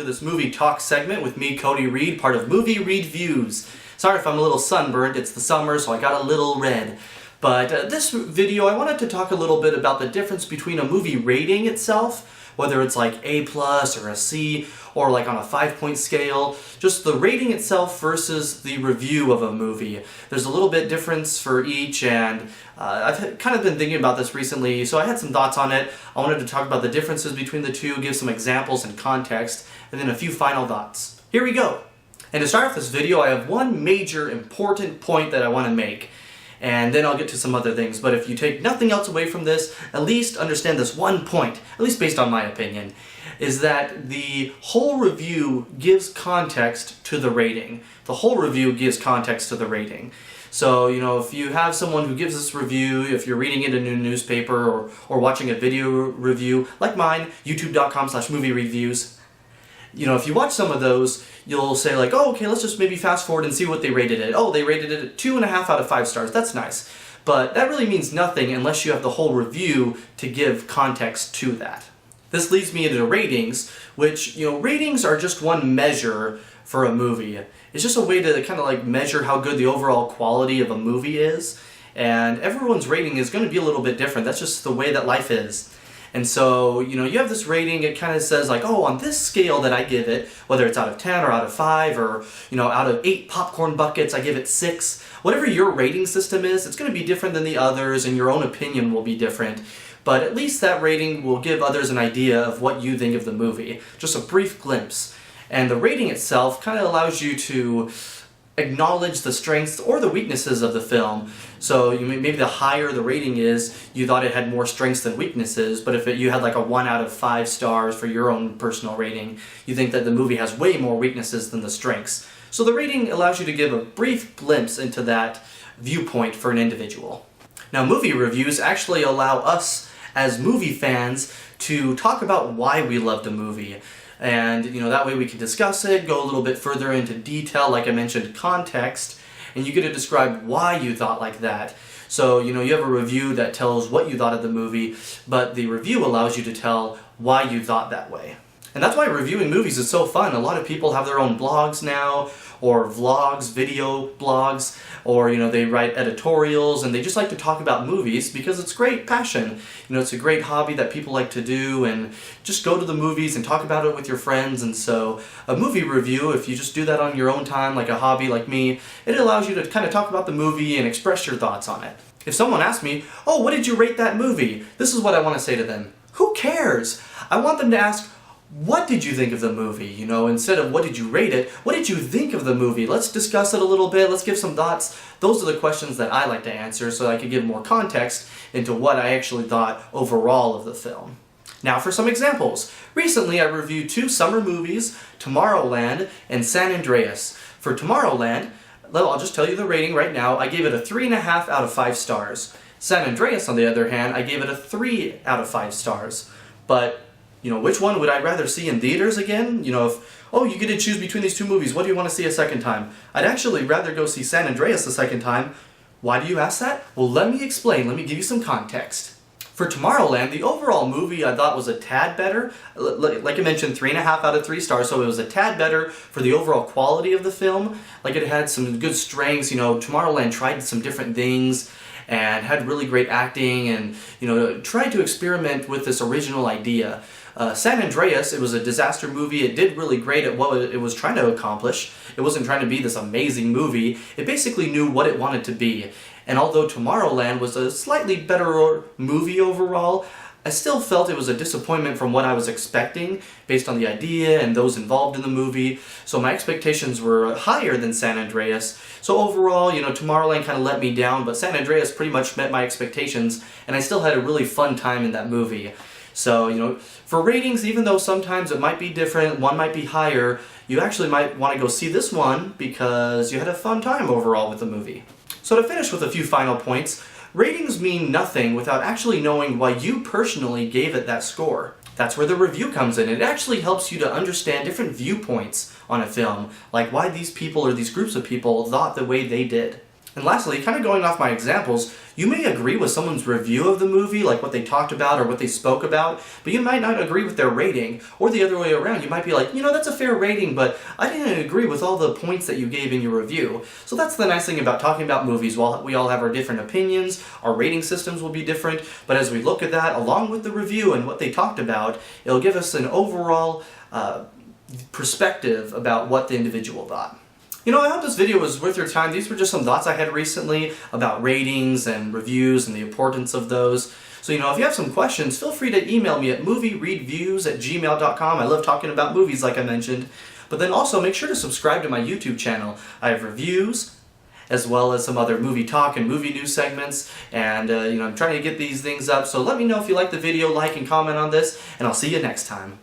this movie talk segment with me, Cody Reed, part of Movie Reedviews. Sorry if I'm a little sunburned, it's the summer, so I got a little red. But this video, I wanted to talk a little bit about the difference between a movie rating itself, whether it's like A+ or a C, or like on a 5-point scale, just the rating itself versus the review of a movie. There's a little bit difference for each, and I've kind of been thinking about this recently, so I had some thoughts on it. I wanted to talk about the differences between the two, give some examples and context, and then a few final thoughts. Here we go! And to start off this video, I have one major important point that I want to make. And then I'll get to some other things, but if you take nothing else away from this, at least understand this one point, at least based on my opinion, is that the whole review gives context to the rating. The whole review gives context to the rating. So, you know, if you have someone who gives this review, if you're reading it in a newspaper or watching a video review, like mine, youtube.com/moviereeviews, you know, if you watch some of those, you'll say like, oh, okay, let's just maybe fast forward and see what they rated it. Oh, they rated it at 2.5 out of 5 stars. That's nice. But that really means nothing unless you have the whole review to give context to that. This leads me into ratings, which, you know, ratings are just one measure for a movie. It's just a way to kind of like measure how good the overall quality of a movie is. And everyone's rating is going to be a little bit different. That's just the way that life is. And so, you know, you have this rating, it kind of says like, oh, on this scale that I give it, whether it's out of 10 or out of 5 or, you know, out of 8 popcorn buckets, I give it 6. Whatever your rating system is, it's going to be different than the others and your own opinion will be different. But at least that rating will give others an idea of what you think of the movie. Just a brief glimpse. And the rating itself kind of allows you to acknowledge the strengths or the weaknesses of the film. So maybe the higher the rating is, you thought it had more strengths than weaknesses, but if you had like a 1 out of 5 stars for your own personal rating, you think that the movie has way more weaknesses than the strengths. So the rating allows you to give a brief glimpse into that viewpoint for an individual. Now, movie reviews actually allow us as movie fans to talk about why we loved a movie. And, you know, that way we can discuss it, go a little bit further into detail, like I mentioned, context, and you get to describe why you thought like that. So, you know, you have a review that tells what you thought of the movie, but the review allows you to tell why you thought that way. And that's why reviewing movies is so fun. A lot of people have their own blogs now, or vlogs, video blogs, or, you know, they write editorials, and they just like to talk about movies because it's great passion. You know, it's a great hobby that people like to do, and just go to the movies and talk about it with your friends. And so a movie review, if you just do that on your own time, like a hobby like me, it allows you to kind of talk about the movie and express your thoughts on it. If someone asks me, oh, what did you rate that movie? This is what I want to say to them. Who cares? I want them to ask, what did you think of the movie? You know, instead of what did you rate it, what did you think of the movie? Let's discuss it a little bit, let's give some thoughts. Those are the questions that I like to answer so I can give more context into what I actually thought overall of the film. Now for some examples. Recently I reviewed 2 summer movies, Tomorrowland and San Andreas. For Tomorrowland, I'll just tell you the rating right now, I gave it a 3.5 out of 5 stars. San Andreas, on the other hand, I gave it a 3 out of 5 stars. But you know, which one would I rather see in theaters again? You know, if, oh, you get to choose between these 2 movies, what do you want to see a second time? I'd actually rather go see San Andreas a second time. Why do you ask that? Well, let me explain. Let me give you some context. For Tomorrowland, the overall movie I thought was a tad better. Like I mentioned, 3.5 out of 3 stars, so it was a tad better for the overall quality of the film. Like it had some good strengths. You know, Tomorrowland tried some different things and had really great acting and, you know, tried to experiment with this original idea. San Andreas, it was a disaster movie. It did really great at what it was trying to accomplish. It wasn't trying to be this amazing movie. It basically knew what it wanted to be. And although Tomorrowland was a slightly better movie overall, I still felt it was a disappointment from what I was expecting based on the idea and those involved in the movie. So my expectations were higher than San Andreas. So overall, you know, Tomorrowland kind of let me down, but San Andreas pretty much met my expectations, and I still had a really fun time in that movie. So, you know, for ratings, even though sometimes it might be different, one might be higher, you actually might want to go see this one because you had a fun time overall with the movie. So to finish with a few final points, ratings mean nothing without actually knowing why you personally gave it that score. That's where the review comes in. It actually helps you to understand different viewpoints on a film, like why these people or these groups of people thought the way they did. And lastly, kind of going off my examples, you may agree with someone's review of the movie, like what they talked about or what they spoke about, but you might not agree with their rating, or the other way around. You might be like, that's a fair rating, but I didn't agree with all the points that you gave in your review. So that's the nice thing about talking about movies. While we all have our different opinions, our rating systems will be different, but as we look at that, along with the review and what they talked about, it'll give us an overall perspective about what the individual thought. I hope this video was worth your time. These were just some thoughts I had recently about ratings and reviews and the importance of those. So, if you have some questions, feel free to email me at moviereedviews@gmail.com. I love talking about movies, like I mentioned. But then also make sure to subscribe to my YouTube channel. I have reviews, as well as some other movie talk and movie news segments. And, I'm trying to get these things up. So let me know if you like the video, like and comment on this, and I'll see you next time.